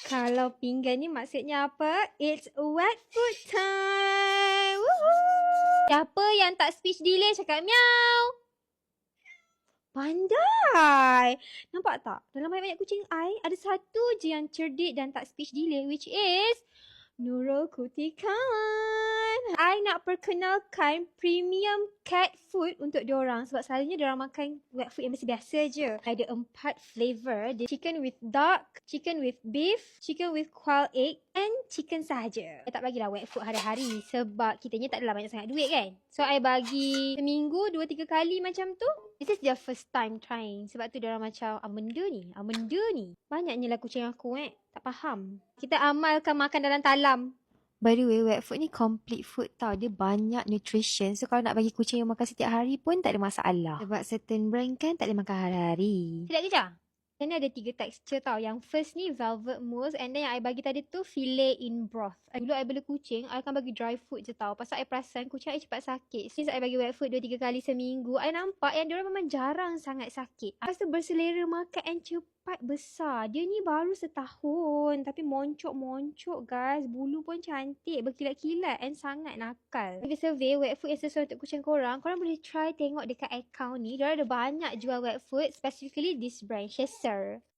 Kalau pinggan ni maksudnya apa? It's wet food time. Woohoo! Siapa yang tak speech delay cakap miau? Pandai. Nampak tak? Dalam banyak-banyak kucing I, ada satu je yang cerdik dan tak speech delay, which is Nurul Kutikan. I nak perkenalkan premium cat food untuk diorang sebab selalunya diorang makan wet food yang biasa-biasa je. Ada 4 flavor. Dia chicken with duck, chicken with beef, chicken with quail egg and chicken sahaja. I tak bagilah wet food hari-hari sebab kitanya tak adalah banyak sangat duit kan. So I bagi seminggu 2-3 kali macam tu. This is their first time trying. Sebab tu diorang macam benda ni. Banyaknya lah kucing aku tak faham. Kita amalkan makan dalam talam. By the way, wet food ni complete food tau. Dia banyak nutrition. So kalau nak bagi kucing yang makan setiap hari pun tak ada masalah. Sebab certain brand kan tak boleh makan hari-hari. Sedap ke Jah? Dan ada 3 tekstur tau. Yang first ni velvet mousse. And then yang I bagi tadi tu filet in broth. Dulu I bela kucing, I akan bagi dry food je tau. Pasal I perasan kucing I cepat sakit. Since I bagi wet food 2-3 kali seminggu, I nampak yang diorang memang jarang sangat sakit. Lepas tu berselera makan and cepat besar. Dia ni baru setahun. Tapi moncok-moncok guys. Bulu pun cantik. Berkilat-kilat and sangat nakal. Bagi survey wet food yang sesuai untuk kucing korang boleh try tengok dekat account ni. Diorang ada banyak jual wet food. Specifically this brand, Chaser.